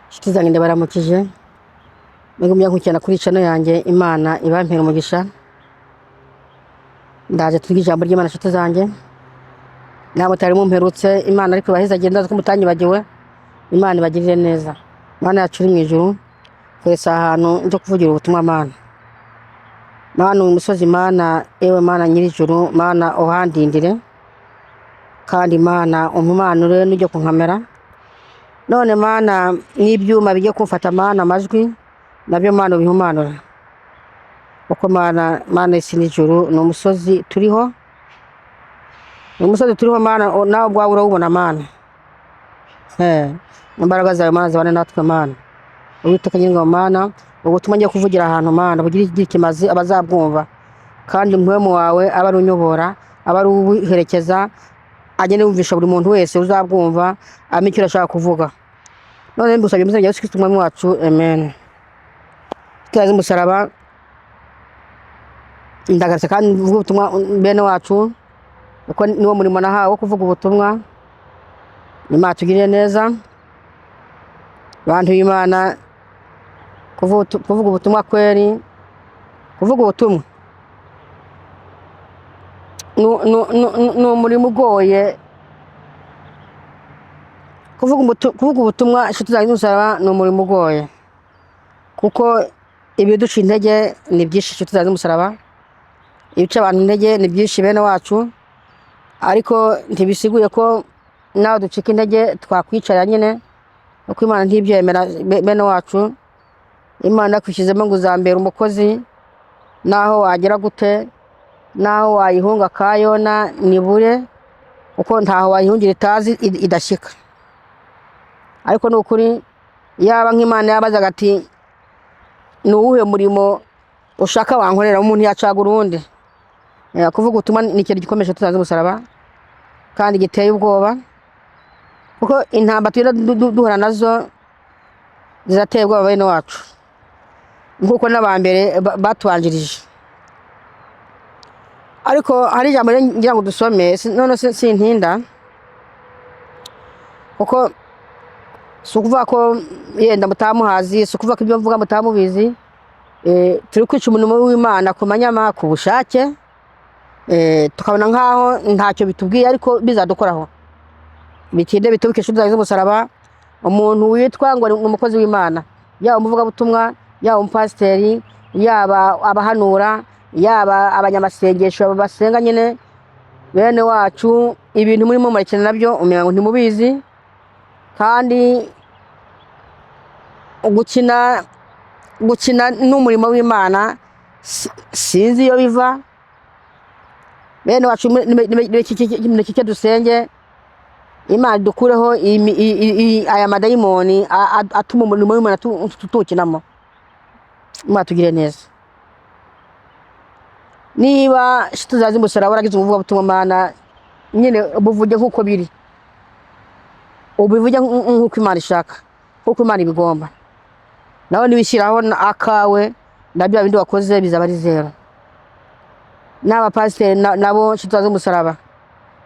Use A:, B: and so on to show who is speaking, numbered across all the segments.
A: Inshuti zanjye ndabaramukije mwigumya nkurikirana kuri channel yanjye Imana ibampera umugisha. Ndaje twiga ijambo ry'Imana inshuti zanjye, nabo tari mumperutse. Imana ariko bahiza agenda ko mutanyibagiwe. Imana ibagirire neza. Mana yacu iri mu ijuru, twese ahantu nje kuvugira ubutumwa Mana. Mana umusozi Mana, ewe Mana nyiri ijuru, Mana uhandindire kandi Mana umumanure n'ujye kunkamera. None Mana n'ibyuma bijye kumfata Mana amajwi nabyo Mana ubihumanura. Uko Mana isi n'ijuru ni umusozi turiho. Umusozi turiho Mana nawe ubwawe urabubona Mana. Imbaraga zawe Mana zibane natwe Mana. Uwiteka nyir'ingabo Mana, ubutumwa ngiye kuvugira ahantu Mana bugira ikimazi abazabwumva, kandi umuhemu wawe aba ari unyobora, aba ari ubuherekeza, agende yumvisha buri muntu wese uzabwumva amenye icyo ashaka kuvuga. None mbusabye mu izina rya Yesu Kristo umwami wacu, amen. Twaze umusaraba ndagarutse kandi mvuga ubutumwa bene wacu, uko niwo murimo nahawe wo kuvuga ubutumwa. Imana tugirire neza bantu b'Imana, kuvuga ubutumwa kweri, kuvuga ubutumwa ni umurimo ugoye. Kuvuga ubutumwa inshuti zanjye n'umusaraba ni umurimo ugoye, kuko ibiduca intege ni byinshi inshuti zanjye n'umusaraba, ibica abantu intege ni byinshi bene wacu, ariko ntibisiguye ko nawe ducika intege twakwicara nyine, kuko Imana ntibyemera bene wacu. Imana yakwishyizemo ngo uzambera umukozi, naho wagera gute, naho wayihunga kayona nibure, kuko ntaho wayihungira itazi idashyika. Ariko nukuri yaba nk'Imana yabazaga ati ni uwuhe murimo ushaka wankorera, umuntu yacagura urundi. Kuvuga ubutumwa ni ikintu gikomeye tuzaze umusaraba kandi giteye ubwoba, kuko intambara tugenda duhura nazo zirateye ubwoba bene wacu, nkuko n'abambere batubanjirije. Ariko hari ijambo ngira ngo dusome, none sintinda, kuko si ukuvuga ko yenda mutamuhazi, si ukuvuga ko ibyo mvuga mutamubizi. Turi kwica umurimo w'Imana ku manyama ku bushake, tukabona nkaho ntacyo bitubwiye, ariko bizadukoraho bitinde bitubuke inshuti zanjye z'umusaraba. Umuntu witwa ngo ni umukozi w'Imana, yaba umuvugabutumwa, yaba umupasiteri, yaba abahanura, yaba abanyamasengesho basenga nyine, bene wacu ibintu murimo murekena nabyo umenya ngo ntimubizi. Kandi gukina n'umurimo w'Imana sinzi iyo biva. Bene wacu n'iki dusenge Imana dukureho aya madayimoni atuma umurimo w'Imana tuwukinamo. Imana tugire neza. Niba tuzazi umusaraba waragize umuvugabutumwa Mana, nyine ubuvuge nk'uko biri, ubivuge nk'uko Imana ishaka, nk'uko Imana ibigomba. Nawe nibishyiraho akawe nabyo bindi wakoze bizaba ari zero. N'abapasiteri nabo tuzazi umusaraba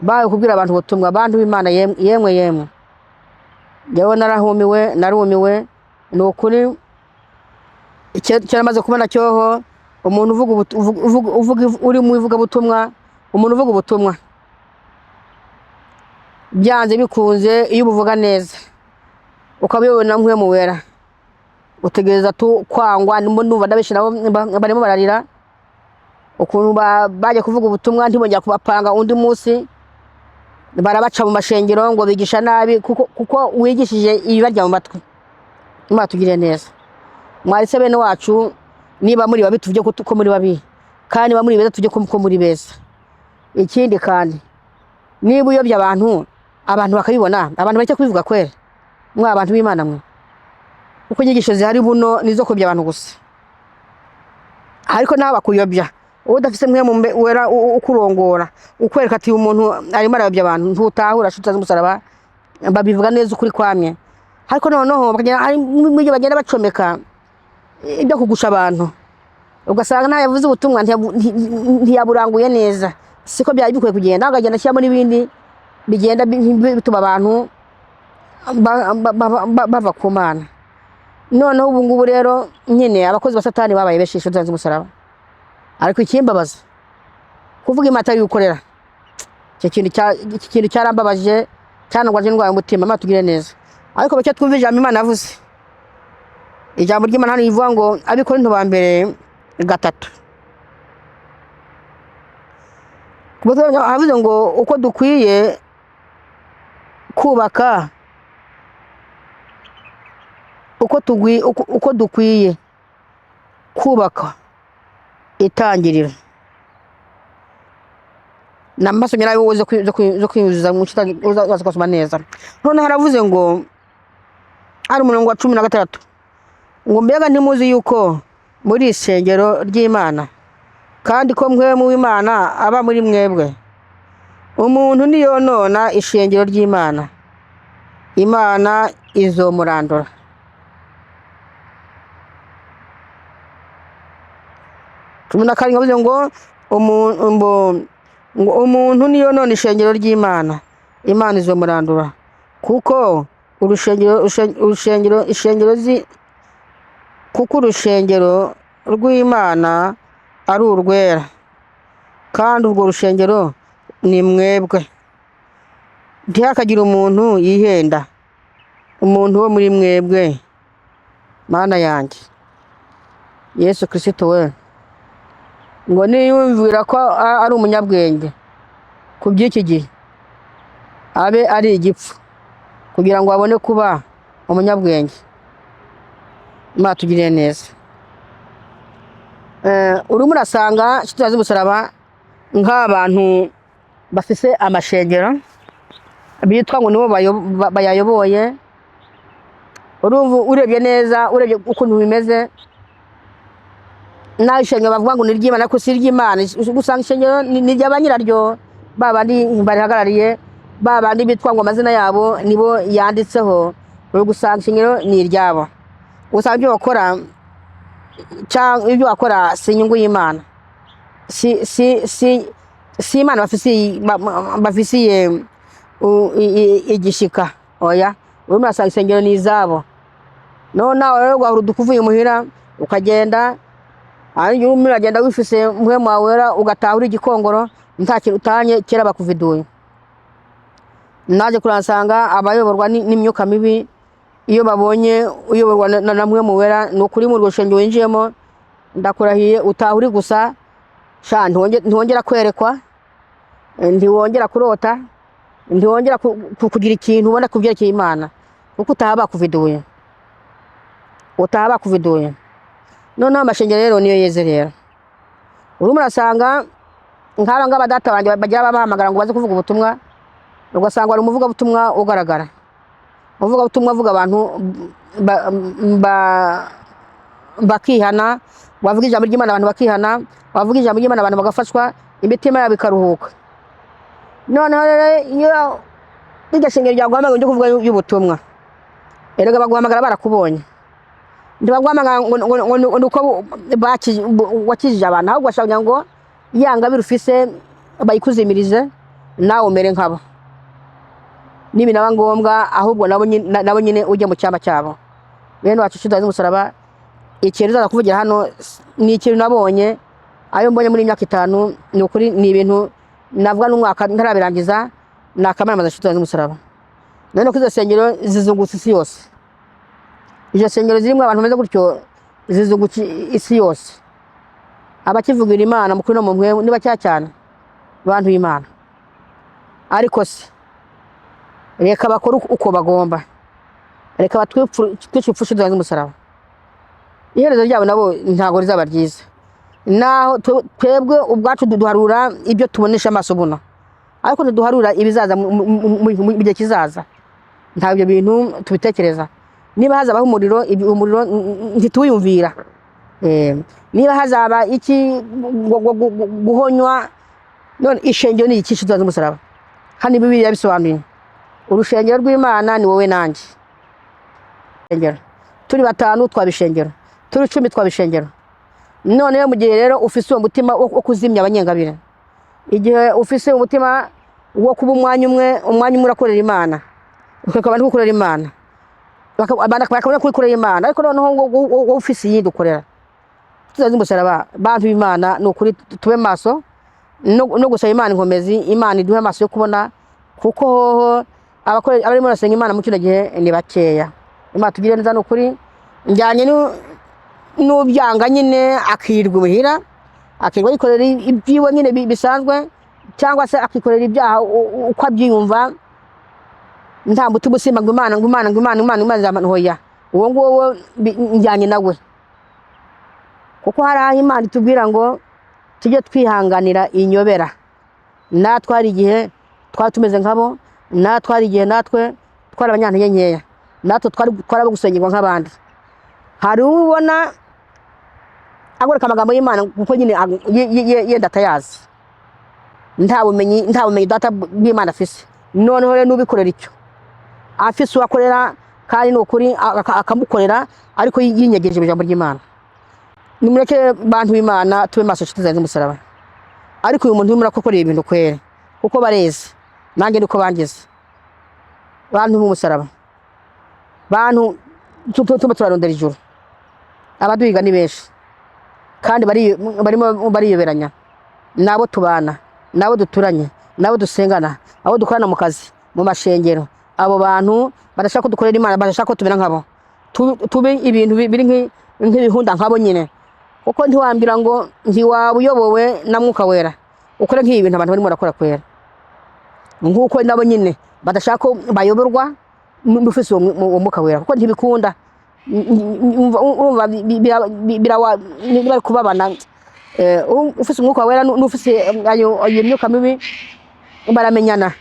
A: bawe kubwira abantu ubutumwa, abantu b'Imana yemwe yewe narumiwe. Ni ukuri cyaramaze kubona cyoho umuntu uri mu ivugabutumwa, umuntu uvuga ubutumwa byanze bikunze, iyo ubuvuga neza ukabibona nk'uwo wera, utegereza kwangwa. Ndumva ndabeshi nabo barimo bararira ukuntu bajya kuvuga ubutumwa ntibongera kubapanga undi munsi, barabaca mu mashengero ngo bigisha nabi, kuko wigishije ibibarya mu matwi. Imana tugire neza. Mwarise bene wacu, niba muri babi tuvuge ko muri babi, kandi niba muri beza tuvuge ko muri beza. Ikindi kandi niba uyobye abantu bakabibona, abantu bake kubivuga kwera, mwa abantu b'Imana mwe, kuko inyigisho zihari buno nizo kubya abantu gusa. Ariko naho bakuyobya, udafise mwe mumbe wera ukurongora, ukwereka ati umuntu arimo arayobya abantu, ntutahura inshuti z'umusaraba babivuga neza ukuri kwamye. Ariko noneho bagenda bacomeka ibyo kugusha abantu, ugasanga nawe yavuze ubutumwa ntiyaburanguye neza, siko byari bikwiye kugenda. Agagenda ashyiramo n'ibindi bigenda bituma abantu bava ku Mana. noneho ubu ngubu rero nyine abakozi ba Satani babaye benshi inshuti z'umusaraba. Ariko ikimbabaza kuvuga Imana yukorera iki kintu cyarambabaje cyanagwaje indwara y'umutima. Imana tugire neza. Ariko bacyo twumva ijambo Imana yavuze, ijambo ry'Imana hano rivuga ngo Abikorinto ba mbere 3 havuze ngo uko dukwiye kubaka, uko dukwiye kubaka itangiriro. Namasomye nayo uze kwiyuzuza mu kitagi uzaza kusoma neza. None haravuze ngo ari umurongo wa 16 ngo mbega ntimuzi yuko muri isengero ry'Imana kandi ko mwe mu Imana aba muri mwebwe. Umuntu niyonona ishengero ry'Imana, Imana izomurandura. Tumuna kari ngavuze ngo umuntu niyonona ishengero ry'Imana, Imana izomurandura. Kuko urushengero rw'Imana ari urwera, kandi urwo rushengero ni mwebwe. Ntihakagira umuntu yihenda, umuntu wo muri mwebwe. Mana yanjye Yesu Kristo we, ngo niyumvira ko ari umunyabwenge ku by'iki gihe abe ari igipfu kugira ngo abone kuba umunyabwenge. Imana tugire neza. Urimo urasanga inshuti z'umusaraba nk'abantu bafise amashengero bitwa ngo nibo bayayoboye. Urebye neza, urebye ukuntu bimeze, naho ishengero bavuga ngo ni iry'Imana ariko si iry'Imana. Usanga ishengero ni iry'abanyiraryo, babandi barihagarariye, babandi bitwa ngo amazina yabo nibo yanditseho. Gusanga ishengero ni iryabo. Usanga ibyo bakora cyangwa ibyo bakora si inyungu y'Imana, si Imana bafisiye igishika. Oya, urimo urasanga ishengero ni izabo. None nawe rero ugahura uvuye muhira ukagenda, urimo uragenda wifise muhemu wawe wera, ugataha uri igikongoro nta kintu utanye, kera bakuviduye. Naje kuransanga abayoborwa n'imyuka mibi, iyo babonye uyoborwa na muhemu wera, ni ukuri mu rushengero winjiyemo ndakurahiye utaha uri gusa sha ntiwongera kwerekwa, ntiwongera kurota, ntiwongera kugira ikintu ubona kubyerekeye Imana, kuko utaha bakuviduye. Noneho amashengero rero niyo yeze rero. Urimo urasanga nk'aba ngaba data banjye bagira babahamagara ngo baze kuvuga ubutumwa, ugasanga ari umuvuga butumwa ugaragara. Umuvuga butumwa avuga abantu bakihana, wavuga ijambo ry'Imana abantu bakihana, wavuga ijambo ry'Imana abantu bagafashwa, imitima yabo ikaruhuka. Noneho rero iyo iryo shengero ryaguhamagara ngo kuvuga y'ubutumwa, erega baguhamagara barakubonye. Ndibaguhamagara ngo uko wakijije abantu, ahubwo bashaka ngo yanga birufise bayikuzimirize nawe umere nkabo. Nibi naba ngombwa ahubwo nabo nyine ujye mu cyamba cyabo. Bene wacu inshuti z'umusaraba, ikintu uzaza kuvugira hano ni ikintu nabonye, ayo mbonye muri imyaka 5, ni ukuri ni ibintu navuga n'umwaka ntarabirangiza. Nakamaramaza inshuti z'umusaraba. None ko izo sengero zizungutse isi yose, izo sengero zirimo abantu bameze gutyo zizungutse isi yose. Abakivugira Imana mukuri no mu mwe niba cyane abantu b'Imana. Ariko se reka bakora uko bagomba, reka batwipfushe z'umusaraba. Iherezo ryabo nabo ntago rizaba ryiza. Naho twebwe ubwacu duharura ibyo tubonesha amaso buno, ariko ntiduharura ibizaza mu gihe kizaza. Nta ibyo bintu tubitekereza. Niba hazabaho umuriro ntituyumvira. Niba hazaba iki guhonywa, none ishengero ni iki z'umusaraba. Hano Bibiliya bisobanuye urushengero rw'Imana ni wowe nanjye. Turi 5 twabishengero, turi 10 twabishengero. None mu gihe rero ufise umutima wo kuzimya abanyengabire, igihe ufise umutima wo kuba umwanya umwe urakorera Imana, ukakaba ndi gukorera Imana, bakabona kwikorera Imana ariko noneho ngo ufise yindi ukorera tuzazi umusaraba bantu b'Imana nukuri tube maso no gusaba Imana inkomezi Imana iduhe maso yo kubona kuko abarimo barasenga Imana mu kino gihe ni bakeya Imana tugire neza nukuri njyanye n'ubyanga nyine akirwa muhira akirwa yikorera ibyiwe nyine bisanzwe cyangwa se akikorera ibyaha uko abyiyumva nta mutima usimba ngo Imana zamantu hoya uwo nguwo njyanye nawe kuko hari aho Imana itubwira ngo tujye twihanganira inyobera natwe hari igihe twari tumeze nkabo natwe hari igihe natwe twari abanyantege nkeya natwe twari abo gusengerwa nk'abandi hari ubona agoreka amagambo y'Imana kuko nyine yenda atayazi nta bumenyi data bw'Imana afise noneho rero nubikorera icyo afise uwakorera kandi nukuri akamukorera ariko yinyegeje ijambo ry'Imana nimureke bantu b'Imana tube maso tuzaze umusaraba ariko uyu muntu urimo akorera ibintu kwere kuko bareze nange niko bangize bantu b'umusaraba bantu tuba turarondera ijuru abaduhiga ni benshi kandi barimo bariyoberanya nabo tubana nabo duturanye nabo dusengana abo dukorana mu kazi mu mashengero abo bantu badashaka ko dukorera Imana badashaka ko tumera nkabo tube ibintu biri nk'ibihunda nkabo nyine kuko ntiwambira ngo ntiwabuyobowe na Mwuka Wera ukore nk'ibi bintu abantu barimo barakora kwera nguko nabo nyine badashaka ko bayoborwa n'ufise uwo Mwuka Wera kuko ntibikunda urumva bira kubabana ufise Umwuka Wera n'ufise ayo myuka mibi baramenyana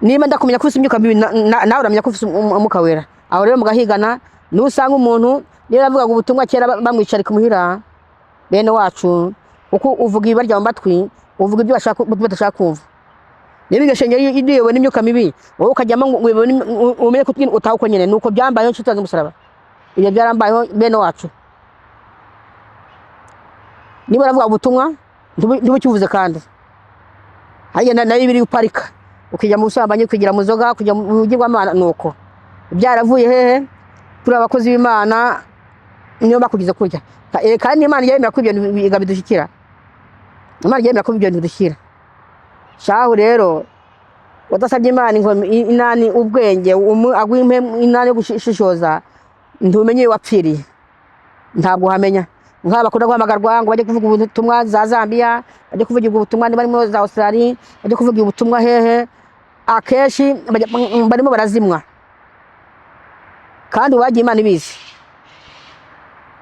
A: niba ndakumenya ko ufise imyuka mibi nawe uramenya ko ufise Umwuka Wera aho rero mugahigana nusanga umuntu niba avuga ubutumwa kera bamwicarika muhira bene wacu uko uvuga ibarya mu matwi uvuga ibyo badashaka kumva niba igashengero yidiyewe n'imyuka mibi wowe ukajyamo umenye ko utaho ko nyene nuko byambayeho nshuti z'umusaraba ibyo byarambayeho bene wacu niba aravuga ubutumwa ntibukivuze kandi hariya nayo biri uparika ukijya mu busambanyi kugira mu zoga kujya mu bugirwamana nuko byaravuye hehe turi abakozi b'Imana niyo bakugize kurya kandi Imana yemera ko ibyo bidushyikira Imana yemera ko ibyo bidushyikira shahu rero udasabye Imana inani ubwenge agwimpe inani yo gushishoza ntumenye wapfiriye ntabwo uhamenya nk'aba bakunda guhamagarwa ngo bajye kuvuga ubutumwa za Zambia bajye kuvuga ubutumwa niba barimo za Australia bajye kuvuga ubutumwa hehe akeshi barimo barazimwa kandi wagiye Imana ibizi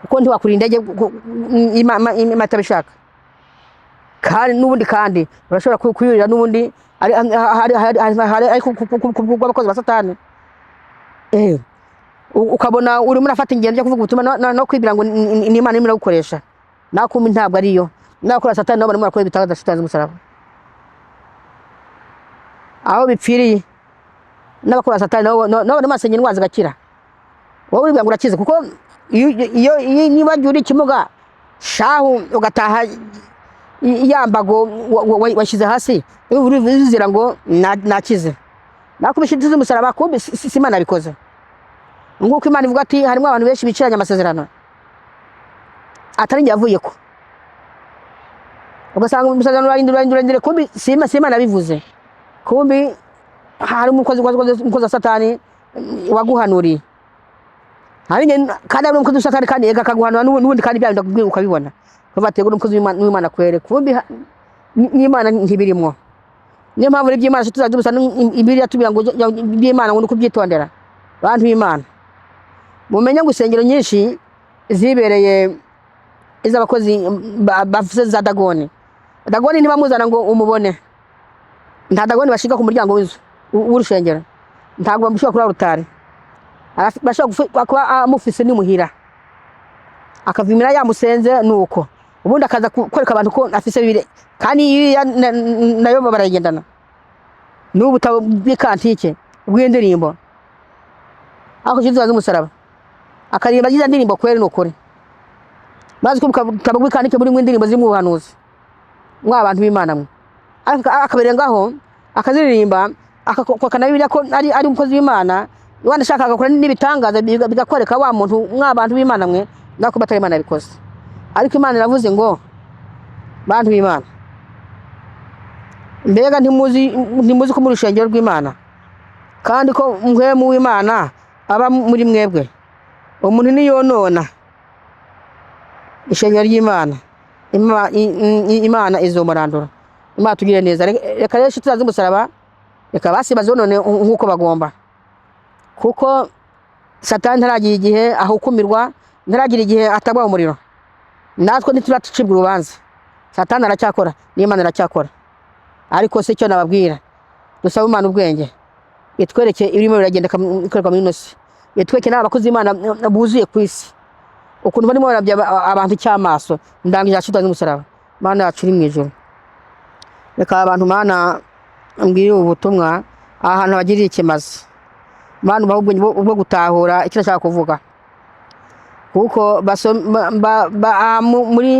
A: kuko ntiwakura indege Imana itabishaka kandi n'ubundi kandi urashobora kuyurira n'ubundi hari kubwa abakozi ba Satani ukabona urimo urafata ingendo yo kuvuga ubutumwa no kwibira ngo ni Imana irimo gukoresha nakumbi ntabwo ariyo nakora Satani nabo barimo bakora bitagaza shitaza umusaraba aho bipfiriye n'abakora Satani nabo barimo basengera indwara zigakira wowe uribwa ngo urakize kuko iyo niba uri kimuga shahu ugataha yambago washyize hasi uzira ngo nakize nakubishitse umusaraba kumbi si Imana bikoze nguko Imana ivuga ati harimo abantu benshi biciranye amasezerano atari njye yavuye ko ugasanga umusezerano urindire kumbi si Imana bivuze kumbi hari umukozi wa Satani waguhanuriye kandi ari umukozi wa Satani kandi akaguhanura n'ubundi kandi bya ndakubwira ukabibona bavatego n'umukozi w'Imana kwere kumbi n'Imana ntibirimo niyo mpamvu iby'Imana tuzaje gusa ibiriya tubira ngo iby'Imana ngo nukubyitondera bantu b'Imana mumenye gusengero nyinshi zibereye iz'abakozi bavuze za Dagoni ntibamuzana ngo umubone nta Dagoni bashiga ku muryango w'inzu w'urushengero ntabwo bamushobora kuri rutari bashobora kuba amufise n'imuhira akavimira yamusenze nuko ubundi akaza kwereka abantu ko afise bibiri kandi nayo baragendana n'ubutabo bw'ikantike bw'indirimbo ako kizaza umusaraba akaririmba ziza ndirimbo kwere nukuri maze ko butabo bw'ikantike muri indirimbo ziri mu buhanuzi mw'abantu b'Imana mwe akaberengaho akaziririmba akanabibiliya ko ari umukozi w'Imana Imana ishaka gukora n'ibitangaza bigakwereka wa muntu mw'abantu b'Imana mwe nako batari Imana bikoze. Ariko Imana iravuze ngo bantu b'Imana mbega ntimuzi ko muri rushengero rw'Imana kandi ko mpwemu w'Imana aba muri mwebwe. Umuntu niyonona ishengero ry'Imana Imana izomurandura. Imana tugire neza. Reka rero tutazi umusaraba, reka basibaze none nkuko bagomba, kuko Satani ntaragira igihe ahukumirwa, ntaragira igihe atagwa umuriro. Natwe ntituraticibwa urubanza. Satani aracyakora n'Imana iracyakora. Ariko se cyo nababwira, dusaba Imana ubwenge itwereke ibirimo biragenda ikorerwa muri nosi, itwereke n'abakozi Imana buzuye ku isi ukuntu barimo barabya abantu cy'amaso. Ndangije ashitaza umusaraba. Mana yacu iri mu ijuru, reka abantu Mana mbwire ubutumwa ahantu bagirira ikimazi. Mana ubwo bwo gutahura icyo nashaka kuvuga, kuko muri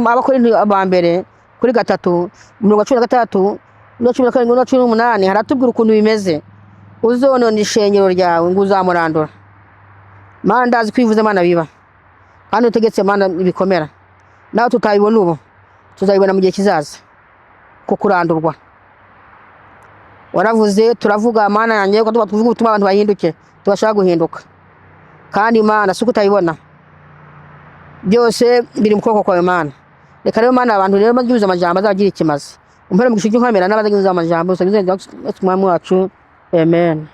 A: Abakorinto ba mbere kuri 3:16 no 17 no 18 haratubwira ukuntu bimeze. Uzonona ishengero ryawe ngo uzamurandura. Mana ndazi kwivuza Mana biba, kandi utegetse Mana ibikomera. Naho tutayibona ubu tuzayibona mu gihe kizaza ko kurandurwa. Waravuze turavuga Mana yanjye ko tuvuga ubutumwa abantu bahinduke, tubashaka guhinduka. Kandi Mana suko utayibona byose biri mu kuboko kwawe Mana. Reka rero Mana abantu rero bagize amajambo azagira ikimazi. Umpere mu gishiki nkamera n'abazagize amajambo, usagize mwami wacu. Amen.